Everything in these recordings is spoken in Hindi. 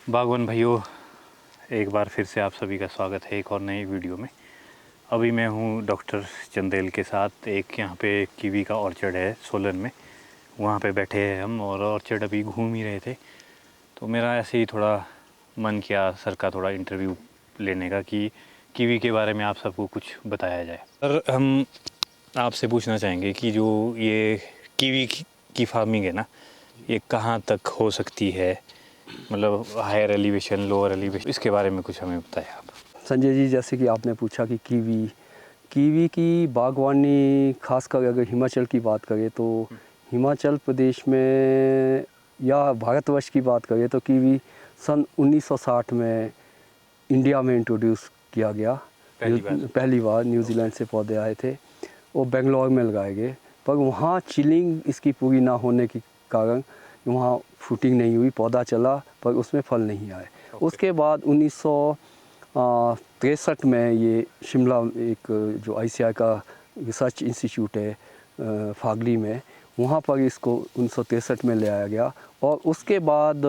बागवान भाइयों, एक बार फिर से आप सभी का स्वागत है एक और नई वीडियो में। अभी मैं हूँ डॉक्टर चंदेल के साथ। एक यहाँ पे कीवी का ऑर्चर्ड है सोलन में, वहाँ पे बैठे हैं हम और ऑर्चर्ड अभी घूम ही रहे थे। तो मेरा ऐसे ही थोड़ा मन किया सर का थोड़ा इंटरव्यू लेने का कि कीवी के बारे में आप सबको कुछ बताया जाए। सर, हम आपसे पूछना चाहेंगे कि जो ये कीवी की फार्मिंग है ना, ये कहाँ तक हो सकती है, मतलब हायर एलिवेशन, लोअर एलिवेशन, इसके बारे में कुछ हमें बताएं आप। संजय जी, जैसे कि आपने पूछा कि कीवी की बागवानी खासकर अगर हिमाचल की बात करें तो हिमाचल प्रदेश में या भारतवर्ष की बात करें तो कीवी सन 1960 में इंडिया में इंट्रोड्यूस किया गया। पहली बार न्यूजीलैंड से पौधे आए थे और बेंगलोर में लगाए गए, पर वहाँ चिलिंग इसकी पूरी ना होने के कारण वहाँ फ्रूटिंग नहीं हुई। पौधा चला पर उसमें फल नहीं आए। उसके बाद 1963 में ये शिमला एक जो ICAR का रिसर्च इंस्टीट्यूट है फागली में, वहाँ पर इसको 1963 में ले आया गया। और उसके बाद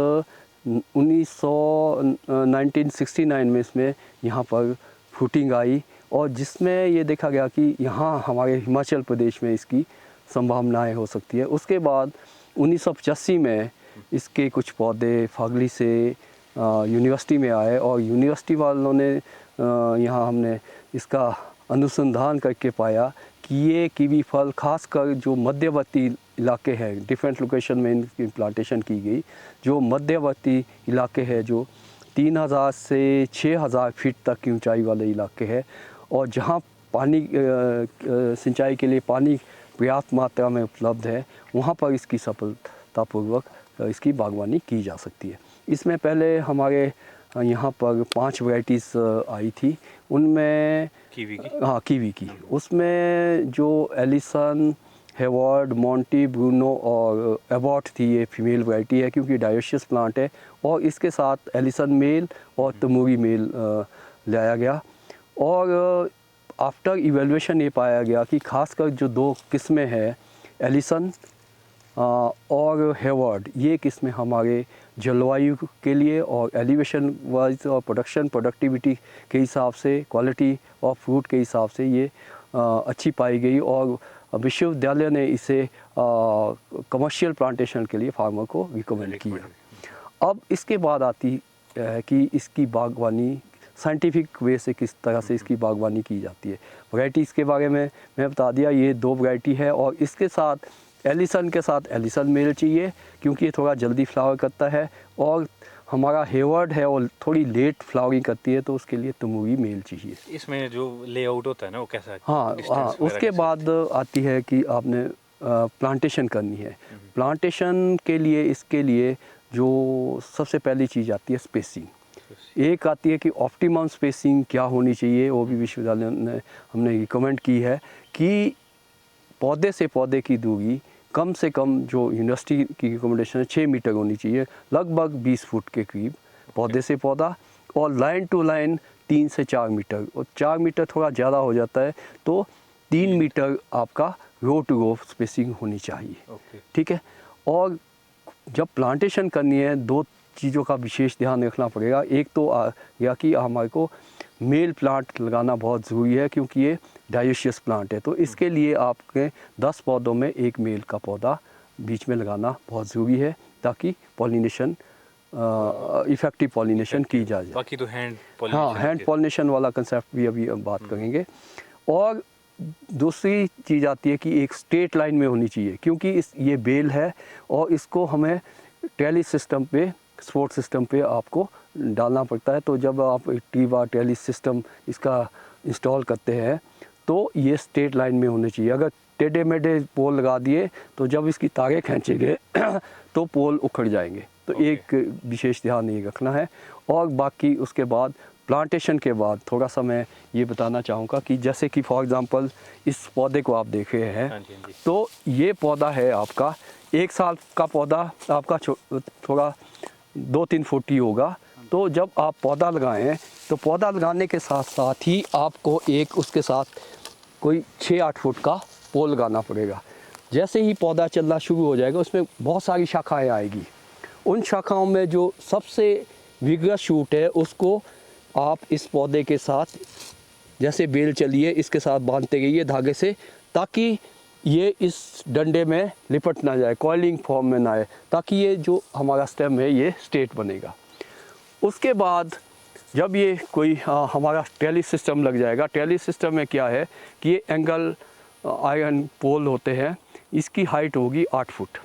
1969 में इसमें यहाँ पर फ्रूटिंग आई और जिसमें ये देखा गया कि यहाँ हमारे हिमाचल प्रदेश में इसकी संभावनाएं हो सकती है। उसके बाद 1985 में इसके कुछ पौधे फागली से यूनिवर्सिटी में आए और यूनिवर्सिटी वालों ने यहाँ हमने इसका अनुसंधान करके पाया कि ये कीवी फल खासकर जो मध्यवर्ती इलाके हैं, डिफरेंट लोकेशन में इनकी प्लांटेशन की गई, जो मध्यवर्ती इलाके हैं जो 3000 से 6000 फीट तक की ऊंचाई वाले इलाके हैं और जहाँ पानी सिंचाई के लिए पानी पर्याप्त मात्रा में उपलब्ध है, वहाँ पर इसकी सफलतापूर्वक इसकी बागवानी की जा सकती है। इसमें पहले हमारे यहाँ पर 5 वैराइटीज़ आई थी, उनमें कीवी की उसमें जो एलिसन, हेवर्ड, मोंटी, ब्रूनो और एबॉट थी, ये फीमेल वैरायटी है क्योंकि डायोशियस प्लांट है। और इसके साथ एलिसन मेल और तमूरी मेल लाया गया और आफ्टर इवेल्युएशन ये पाया गया कि खासकर जो 2 किस्में हैं, एलिसन और हेवर्ड, ये किस्में हमारे जलवायु के लिए और एलिवेशन वाइज और प्रोडक्टिविटी के हिसाब से, क्वालिटी और फ्रूट के हिसाब से ये अच्छी पाई गई और विश्वविद्यालय ने इसे कमर्शियल प्लांटेशन के लिए फार्मर को रिकमेंड किया। अब इसके बाद आती है कि इसकी बागवानी साइंटिफिक वे से किस तरह से इसकी बागवानी की जाती है। वैराइटीज़ के बारे में मैं बता दिया, ये 2 वैरायटी है और इसके साथ एलिसन के साथ एलिसन मेल चाहिए क्योंकि ये थोड़ा जल्दी फ्लावर करता है और हमारा हेवर्ड है और थोड़ी लेट फ्लावरिंग करती है तो उसके लिए तमूरी मेल चाहिए। इसमें जो लेआउट होता है ना, वो कैसा है? हाँ, उसके बाद आती है कि आपने प्लांटेशन करनी है। प्लांटेशन के लिए इसके लिए जो सबसे पहली चीज़ आती है स्पेसिंग। एक आती है कि ऑप्टिमम स्पेसिंग क्या होनी चाहिए, वो भी विश्वविद्यालय ने हमने रिकमेंड की है कि पौधे से पौधे की दूरी कम से कम, जो यूनिवर्सिटी की रिकमेंडेशन है, 6 मीटर होनी चाहिए, लगभग 20 फुट के करीब पौधे से पौधा, और लाइन टू लाइन 3 से 4 मीटर, और 4 मीटर थोड़ा ज़्यादा हो जाता है तो 3 मीटर आपका रो टू रो स्पेसिंग होनी चाहिए। ठीक है। और जब प्लांटेशन करनी है 2 चीज़ों का विशेष ध्यान रखना पड़ेगा। एक तो या कि हमारे को मेल प्लांट लगाना बहुत ज़रूरी है क्योंकि ये डायोशियस प्लांट है, तो इसके लिए आपके 10 पौधों में 1 मेल का पौधा बीच में लगाना बहुत ज़रूरी है ताकि पॉलिनेशन, इफ़ेक्टिव पॉलिनेशन की जा जाए। बाकी तो हैंड पॉलिनेशन वाला कंसेप्ट भी अभी बात करेंगे। और दूसरी चीज़ आती है कि एक स्ट्रेट लाइन में होनी चाहिए क्योंकि ये बेल है और इसको हमें ट्रेलिस सिस्टम पे, सपोर्ट सिस्टम पे आपको डालना पड़ता है। तो जब आप टीवा ट्रेलिस सिस्टम इसका इंस्टॉल करते हैं तो ये स्ट्रेट लाइन में होने चाहिए। अगर टेढ़े मेढ़े पोल लगा दिए तो जब इसकी तारे खींचेंगे तो पोल उखड़ जाएंगे। तो एक विशेष ध्यान ये रखना है। और बाकी उसके बाद प्लांटेशन के बाद थोड़ा सा मैं ये बताना चाहूँगा कि जैसे कि फॉर एग्ज़ाम्पल इस पौधे को आप देख रहे हैं, तो ये पौधा है आपका 1 साल का पौधा, आपका थोड़ा 2-3 फुट ही होगा। तो जब आप पौधा लगाएं तो पौधा लगाने के साथ साथ ही आपको एक उसके साथ कोई 6-8 फुट का पोल लगाना पड़ेगा। जैसे ही पौधा चलना शुरू हो जाएगा उसमें बहुत सारी शाखाएं आएगी। उन शाखाओं में जो सबसे विगरस शूट है उसको आप इस पौधे के साथ जैसे बेल चलिए इसके साथ बांधते रहिए धागे से, ताकि ये इस डंडे में लिपट ना जाए, कॉइलिंग फॉर्म में ना आए, ताकि ये जो हमारा स्टेम है ये स्ट्रेट बनेगा। उसके बाद जब ये कोई हमारा ट्रेलिस सिस्टम लग जाएगा, ट्रेलिस सिस्टम में क्या है कि ये एंगल आयरन पोल होते हैं, इसकी हाइट होगी 8 फुट,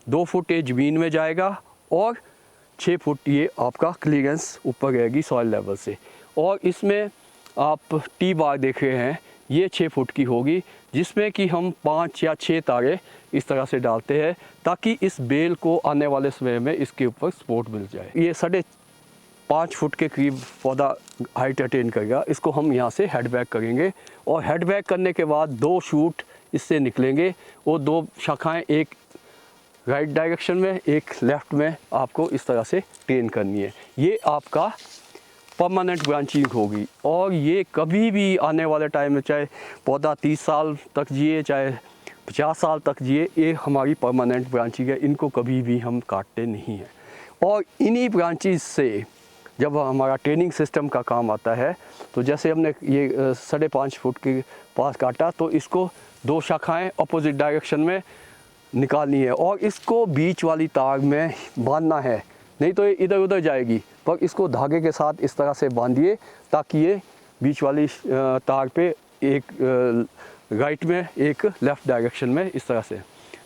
2 फुट ये ज़मीन में जाएगा और 6 फुट ये आपका क्लियरेंस ऊपर रहेगी सॉइल लेवल से। और इसमें आप टी बार देख रहे हैं, ये 6 फुट की होगी, जिसमें कि हम 5 या 6 तारे इस तरह से डालते हैं ताकि इस बेल को आने वाले समय में इसके ऊपर सपोर्ट मिल जाए। ये 5.5 फुट के करीब पौधा हाइट अटेन करेगा। इसको हम यहाँ से हेड बैक करेंगे और हेड बैक करने के बाद 2 शूट इससे निकलेंगे। वो 2 शाखाएं, एक राइट डायरेक्शन में एक लेफ़्ट में, आपको इस तरह से ट्रेन करनी है। ये आपका परमानेंट ब्रांचिंग होगी और ये कभी भी आने वाले टाइम में, चाहे पौधा 30 साल तक जिए चाहे 50 साल तक जिए, ये हमारी परमानेंट ब्रांचिंग है, इनको कभी भी हम काटते नहीं हैं। और इन्हीं ब्रांचेस से जब हमारा ट्रेनिंग सिस्टम का काम आता है, तो जैसे हमने ये 5.5 फुट के पास काटा, तो इसको 2 शाखाएं अपोजिट डायरेक्शन में निकालनी है और इसको बीच वाली तार में बांधना है, नहीं तो ये इधर उधर जाएगी। पर इसको धागे के साथ इस तरह से बांधिए ताकि ये बीच वाली तार पे एक राइट में एक लेफ़्ट डायरेक्शन में इस तरह से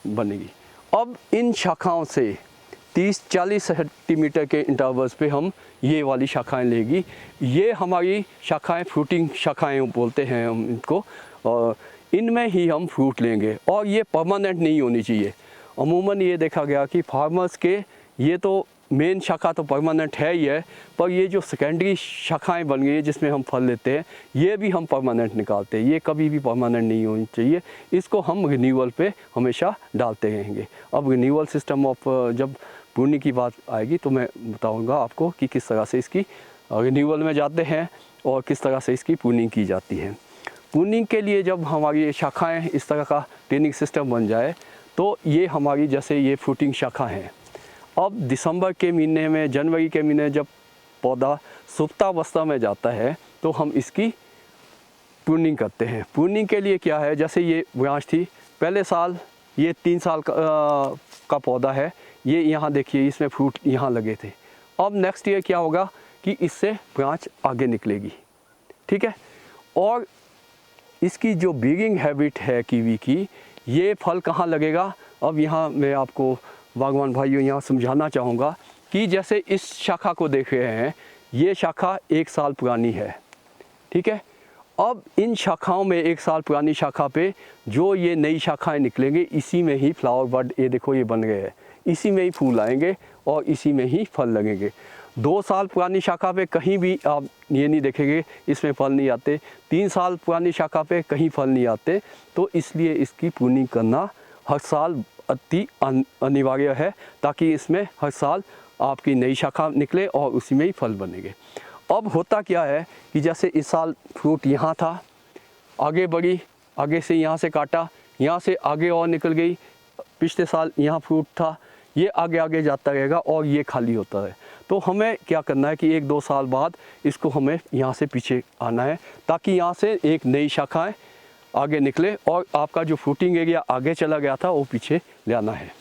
बनेगी। अब इन शाखाओं से 30-40 सेंटीमीटर के इंटरवल्स पे हम ये वाली शाखाएं लेगी। ये हमारी शाखाएं फ्रूटिंग शाखाएं बोलते हैं हम इनको, और इनमें ही हम फ्रूट लेंगे और ये परमानेंट नहीं होनी चाहिए। अमूमन ये देखा गया कि फार्मर्स के ये तो मेन शाखा तो परमानेंट है ही है, पर ये जो सेकेंडरी शाखाएं बन गई है जिसमें हम फल लेते हैं, ये भी हम परमानेंट निकालते हैं। ये कभी भी परमानेंट नहीं होनी चाहिए, इसको हम रिन्यूअल पे हमेशा डालते रहेंगे। अब रिन्यूअल सिस्टम ऑफ जब प्रूनिंग की बात आएगी तो मैं बताऊंगा आपको कि किस तरह से इसकी रिन्यूअल में जाते हैं और किस तरह से इसकी प्रूनिंग की जाती है। प्रूनिंग के लिए जब हमारी शाखाएं इस तरह का ट्रेनिंग सिस्टम बन जाए, तो ये हमारी जैसे ये फ्रूटिंग शाखा है। अब दिसंबर के महीने में, जनवरी के महीने जब पौधा सुप्तावस्था में जाता है, तो हम इसकी प्रूनिंग करते हैं। प्रूनिंग के लिए क्या है, जैसे ये ब्रांच थी, पहले साल ये 3 साल का पौधा है, ये यहाँ देखिए इसमें फ्रूट यहाँ लगे थे। अब नेक्स्ट ईयर क्या होगा कि इससे ब्रांच आगे निकलेगी, ठीक है। और इसकी जो बीगिंग हैबिट है कीवी की, ये फल कहाँ लगेगा, अब यहाँ मैं आपको बागवान भाइयों यहाँ समझाना चाहूँगा कि जैसे इस शाखा को देख रहे हैं, ये शाखा 1 साल पुरानी है, ठीक है। अब इन शाखाओं में 1 साल पुरानी शाखा पे जो ये नई शाखाएं निकलेंगे, इसी में ही फ्लावर बड, ये देखो ये बन गए हैं, इसी में ही फूल आएंगे और इसी में ही फल लगेंगे। 2 साल पुरानी शाखा पे कहीं भी आप ये नहीं देखेंगे इसमें फल नहीं आते, 3 साल पुरानी शाखा पे कहीं फल नहीं आते। तो इसलिए इसकी प्रूनिंग करना हर साल अति अनिवार्य है, ताकि इसमें हर साल आपकी नई शाखा निकले और उसी में ही फल बनेंगे। अब होता क्या है कि जैसे इस साल फ्रूट यहाँ था, आगे बढ़ी, आगे से यहाँ से काटा, यहाँ से आगे और निकल गई, पिछले साल यहाँ फ्रूट था, ये आगे आगे जाता रहेगा और ये खाली होता है। तो हमें क्या करना है कि 1-2 साल बाद इसको हमें यहाँ से पीछे आना है, ताकि यहाँ से एक नई शाखाएं आगे निकले और आपका जो फ्रूटिंग एरिया आगे चला गया था वो पीछे ले आना है।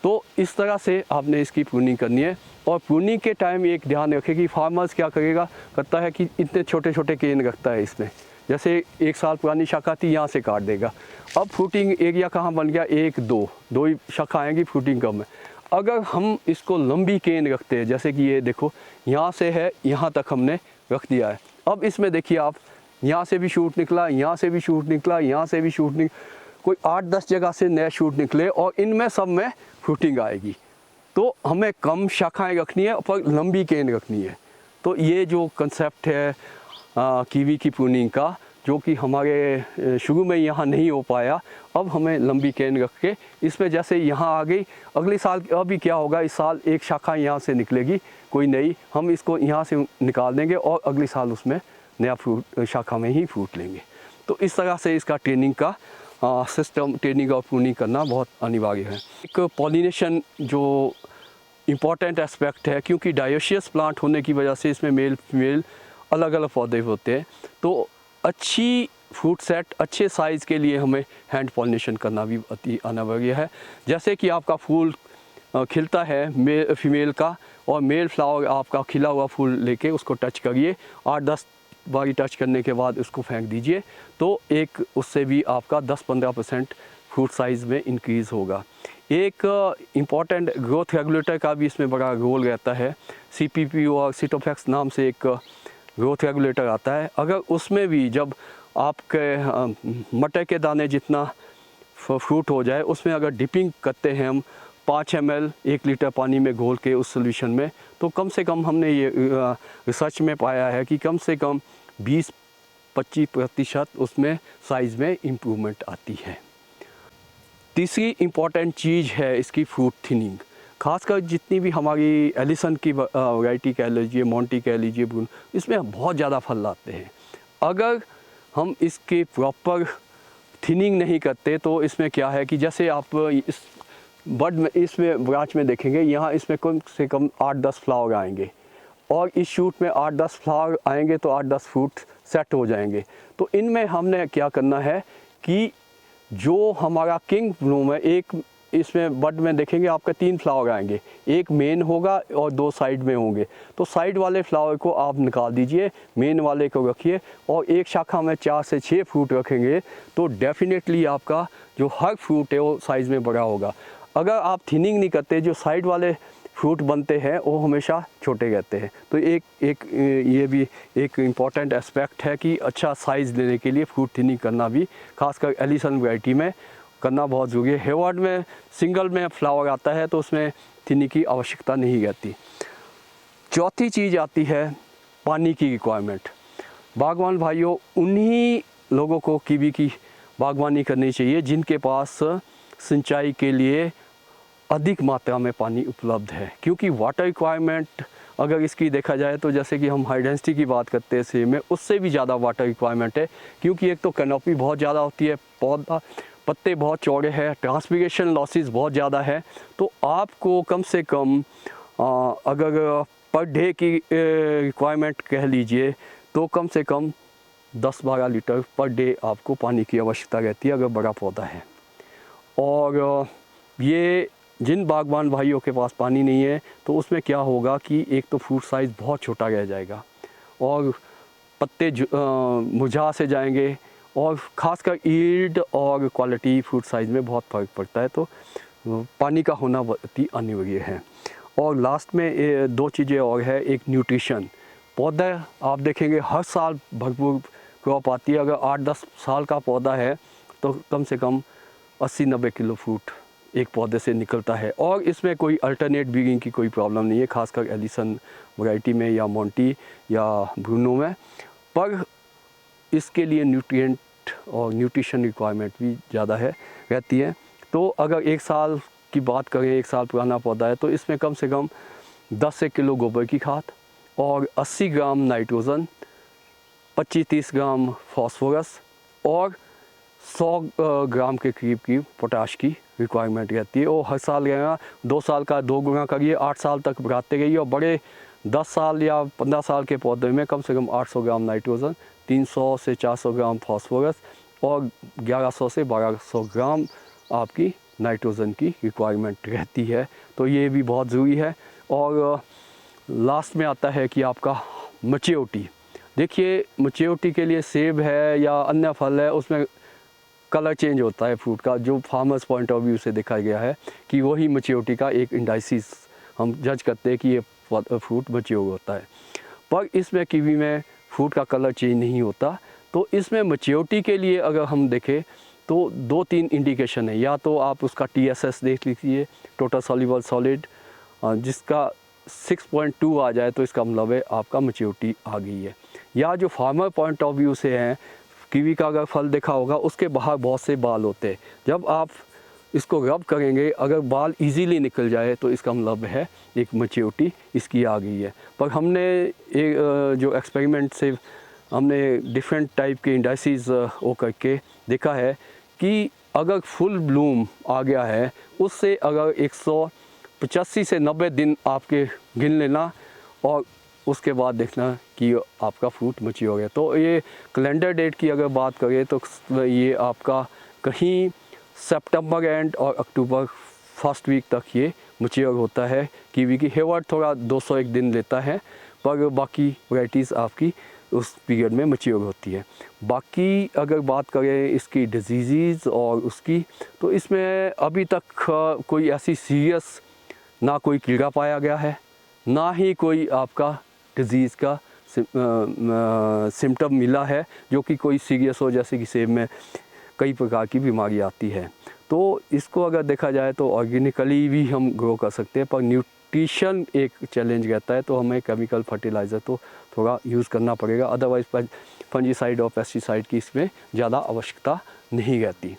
तो इस तरह से आपने इसकी प्रूनिंग करनी है। और प्रूनिंग के टाइम एक ध्यान रखें कि फार्मर्स क्या करता है कि इतने छोटे छोटे केन रखता है इसमें, जैसे 1 साल पुरानी शाखा थी, यहाँ से काट देगा। अब फ्रूटिंग एरिया कहाँ बन गया, 1-2 ही शाखा आएंगी, फ्रूटिंग कम है। अगर हम इसको लंबी केन रखते हैं, जैसे कि ये देखो यहाँ से है यहाँ तक हमने रख दिया है। अब इसमें देखिए आप, यहाँ से भी शूट निकला, यहाँ से भी शूट निकला, यहाँ से भी शूट निकला, कोई 8-10 जगह से नए शूट निकले और इनमें सब में फ्रूटिंग आएगी। तो हमें कम शाखाएं रखनी है पर लंबी केन रखनी है। तो ये जो कंसेप्ट है कीवी की प्रूनिंग का, जो कि हमारे शुरू में यहाँ नहीं हो पाया, अब हमें लंबी केन रख के इसमें जैसे यहाँ आ गई, अगले साल अभी क्या होगा, इस साल एक शाखा यहाँ से निकलेगी कोई नई, हम इसको यहाँ से निकाल देंगे और अगले साल उसमें नया फ्रूट शाखा में ही फ्रूट लेंगे। तो इस तरह से इसका ट्रेनिंग का सिस्टम, ट्रेनिंग और प्रूनिंग करना बहुत अनिवार्य है। एक पॉलिनेशन जो इम्पॉर्टेंट एस्पेक्ट है, क्योंकि डायोशियस प्लांट होने की वजह से इसमें मेल फीमेल अलग अलग पौधे होते हैं। तो अच्छी फ्रूट सेट अच्छे साइज़ के लिए हमें हैंड पॉलिनेशन करना भी अति अनिवार्य है। जैसे कि आपका फूल खिलता है फीमेल का, और मेल फ्लावर आपका खिला हुआ फूल लेके उसको टच करिए, 8-10 बारी टच करने के बाद उसको फेंक दीजिए, तो एक उससे भी आपका 10-15% फ्रूट साइज़ में इंक्रीज़ होगा। एक इम्पॉर्टेंट ग्रोथ रेगुलेटर का भी इसमें बड़ा रोल रहता है। CPP और सिटोफेक्स नाम से एक ग्रोथ रेगुलेटर आता है। अगर उसमें भी जब आपके मटर के दाने जितना फ्रूट हो जाए, उसमें अगर डिपिंग करते हैं हम 5 ml 1 लीटर पानी में घोल के उस सोल्यूशन में, तो कम से कम हमने ये रिसर्च में पाया है कि कम से कम 20-25% उसमें साइज़ में इम्प्रूवमेंट आती है। तीसरी इम्पॉर्टेंट चीज़ है इसकी फ्रूट थिनिंग। खासकर जितनी भी हमारी एलिसन की वैरायटी कह लीजिए, मोंटी कह लीजिए, ब्रून, इसमें बहुत ज़्यादा फल लाते हैं। अगर हम इसकी प्रॉपर थिनिंग नहीं करते तो इसमें क्या है कि जैसे आप इस बड में, इसमें ब्रांच में देखेंगे, यहाँ इसमें कम से कम 8-10 फ्लावर आएंगे, और इस शूट में 8-10 फ्लावर आएंगे तो 8-10 फ्रूट सेट हो जाएंगे। तो इनमें हमने क्या करना है कि जो हमारा किंग ब्लूम है, एक इसमें बड में देखेंगे आपका 3 फ्लावर आएंगे, एक मेन होगा और 2 साइड में होंगे। तो साइड वाले फ्लावर को आप निकाल दीजिए, मेन वाले को रखिए, और एक शाखा में 4 से 6 फ्रूट रखेंगे तो डेफिनेटली आपका जो हर फ्रूट है वो साइज़ में बड़ा होगा। अगर आप थिनिंग नहीं करते, जो साइड वाले फ्रूट बनते हैं वो हमेशा छोटे रहते हैं। तो ये भी एक इम्पॉर्टेंट एस्पेक्ट है कि अच्छा साइज़ लेने के लिए फ्रूट थिनिंग करना भी खासकर एलिसन वैरायटी में करना बहुत ज़रूरी है। हेवर्ड में सिंगल में फ्लावर आता है तो उसमें थिनिंग की आवश्यकता नहीं रहती। चौथी चीज़ आती है पानी की रिक्वायरमेंट। बागवान भाइयों, उन्हीं लोगों को कीवी की बागवानी करनी चाहिए जिनके पास सिंचाई के लिए अधिक मात्रा में पानी उपलब्ध है, क्योंकि वाटर रिक्वायरमेंट अगर इसकी देखा जाए तो जैसे कि हम हाई डेंसिटी की बात करते हैं सेब में, उससे भी ज़्यादा वाटर रिक्वायरमेंट है, क्योंकि एक तो कैनोपी बहुत ज़्यादा होती है, पत्ते बहुत चौड़े हैं, ट्रांसपिरेशन लॉसेस बहुत ज़्यादा है। तो आपको कम से कम अगर पर डे की रिक्वायरमेंट कह लीजिए तो कम से कम 10-12 लीटर पर डे आपको पानी की आवश्यकता रहती है अगर बड़ा पौधा है। और ये जिन बागवान भाइयों के पास पानी नहीं है तो उसमें क्या होगा कि एक तो फ्रूट साइज़ बहुत छोटा रह जाएगा और पत्ते मुरझा से जाएंगे, और ख़ासकर ईल्ड और क्वालिटी फ्रूट साइज़ में बहुत फ़र्क पड़ता है। तो पानी का होना अति अनिवार्य है। और लास्ट में 2 चीज़ें और है। एक न्यूट्रिशन, पौधा आप देखेंगे हर साल भरपूर क्रॉप आती है। अगर 8-10 साल का पौधा है तो कम से कम 80-90 किलो फ्रूट एक पौधे से निकलता है, और इसमें कोई अल्टरनेट ब्रीडिंग की कोई प्रॉब्लम नहीं है, खासकर एलिसन वैरायटी में या मोंटी या ब्रूनो में। पर इसके लिए न्यूट्रिएंट और न्यूट्रिशन रिक्वायरमेंट भी ज़्यादा रहती है। तो अगर 1 साल की बात करें, 1 साल पुराना पौधा है, तो इसमें कम से कम 10 किलो गोबर की खाद और 80 ग्राम नाइट्रोजन, 25-30 ग्राम फॉस्फोरस और 100 ग्राम के करीब की पोटाश की रिक्वायरमेंट रहती है। और हर साल रहेगा, 2 साल का 2 गुना करिए, 8 साल तक बढ़ाते रहिए। और बड़े 10 साल या 15 साल के पौधे में कम से कम 800 ग्राम नाइट्रोजन, 300 से 400 ग्राम फॉस्फोरस और 1100 से 1200 ग्राम आपकी नाइट्रोजन की रिक्वायरमेंट रहती है। तो ये भी बहुत ज़रूरी है। और लास्ट में आता है कि आपका मैच्योरिटी। देखिए, मैच्योरिटी के लिए सेब है या अन्य फल है, उसमें कलर चेंज होता है फ्रूट का, जो फार्मर्स पॉइंट ऑफ व्यू से देखा गया है कि वही मैच्योरिटी का एक इंडाइसिस हम जज करते हैं कि ये फ्रूट मैच्योर होता है। पर इसमें कीवी में फ्रूट का कलर चेंज नहीं होता। तो इसमें मैच्योरिटी के लिए अगर हम देखें तो 2-3 इंडिकेशन है। या तो आप उसका TSS देख लीजिए, टोटल सॉल्युबल सॉलिड, जिसका 6.2 आ जाए तो इसका मतलब है आपका मैच्योरिटी आ गई है। या जो फार्मर पॉइंट ऑफ व्यू से हैं, कीवी का अगर फल देखा होगा उसके बाहर बहुत से बाल होते हैं, जब आप इसको रब करेंगे अगर बाल इजीली निकल जाए तो इसका मतलब है एक मैच्योरिटी इसकी आ गई है। पर हमने एक जो एक्सपेरिमेंट से हमने डिफरेंट टाइप के इंडाइसिस वो करके देखा है कि अगर फुल ब्लूम आ गया है, उससे अगर 85 से 90 दिन आपके गिन लेना और उसके बाद देखना कि आपका फ्रूट मैच्योर हो गया। तो ये कैलेंडर डेट की अगर बात करें तो ये आपका कहीं सितंबर एंड और अक्टूबर फर्स्ट वीक तक ये मैच्योर होता है। कीवी की हेवर्ड थोड़ा 201 दिन लेता है, पर बाकी वैराइटीज़ आपकी उस पीरियड में मैच्योर होती है। बाकी अगर बात करें इसकी डिजीज़ और उसकी, तो इसमें अभी तक कोई ऐसी सीरियस ना कोई कीड़ा पाया गया है, ना ही कोई आपका डिज़ीज़ का सिम्टम मिला है जो कि कोई सीरियस हो, जैसे कि सेब में कई प्रकार की बीमारी आती है। तो इसको अगर देखा जाए तो ऑर्गेनिकली भी हम ग्रो कर सकते हैं, पर न्यूट्रिशन एक चैलेंज रहता है, तो हमें केमिकल फर्टिलाइज़र तो थोड़ा यूज़ करना पड़ेगा, अदरवाइज़ फंजीसाइड और पेस्टिसाइड की इसमें ज़्यादा आवश्यकता नहीं रहती।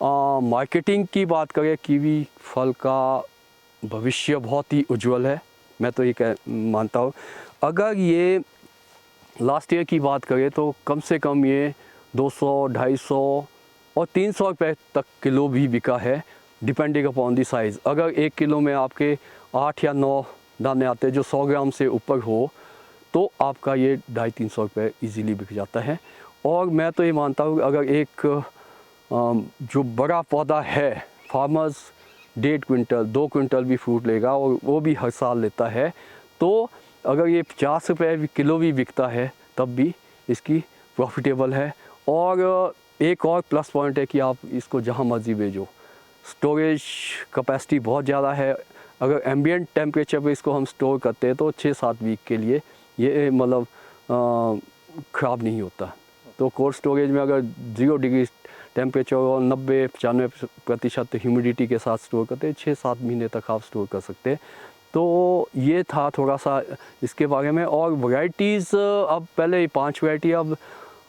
मार्केटिंग की बात करें, कीवी फल का भविष्य बहुत ही उज्जवल है, मैं तो ये मानता हूँ। अगर ये लास्ट ईयर की बात करें तो कम से कम ये 200, 250 और 300 रुपये तक किलो भी बिका है, डिपेंडिंग अपॉन दी साइज़। अगर 1 किलो में आपके 8 या 9 दाने आते हैं जो 100 ग्राम से ऊपर हो, तो आपका ये 250-300 रुपये ईज़िली बिक जाता है। और मैं तो ये मानता हूँ अगर एक जो बड़ा पौधा है, फार्मर्स 1.5 क्विंटल 2 क्विंटल भी फ्रूट लेगा और वो भी हर साल लेता है, तो अगर ये 50 रुपये किलो भी बिकता है तब भी इसकी प्रॉफिटेबल है। और एक और प्लस पॉइंट है कि आप इसको जहाँ मर्जी भेजो, स्टोरेज कैपेसिटी बहुत ज़्यादा है। अगर एम्बिएंट टेम्परेचर पे इसको हम स्टोर करते हैं तो 6-7 वीक के लिए ये मतलब ख़राब नहीं होता। तो कोल्ड स्टोरेज में अगर 0 डिग्री टेम्परेचर और 90-95% ह्यूमिडिटी के साथ स्टोर करते हैं, 6-7 महीने तक आप स्टोर कर सकते हैं। तो ये था थोड़ा सा इसके बारे में। और वैराइटीज़, अब पहले 5 वैराइटी, अब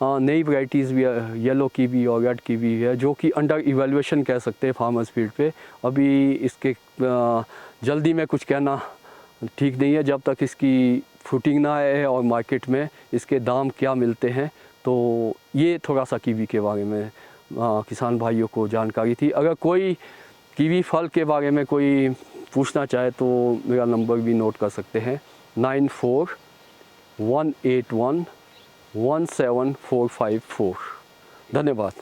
नई वैराइटीज़ भी है, येलो कीवी और रेड कीवी है, जो कि अंडर इवैल्यूएशन कह सकते हैं फार्मर्स फील्ड पे। अभी इसके जल्दी में कुछ कहना ठीक नहीं है, जब तक इसकी फ्रूटिंग ना आए और मार्केट में इसके दाम क्या मिलते हैं। तो ये थोड़ा सा कीवी के बारे में किसान भाइयों को जानकारी थी। अगर कोई कीवी फल के बारे में कोई पूछना चाहे तो मेरा नंबर भी नोट कर सकते हैं, 9418117454। धन्यवाद।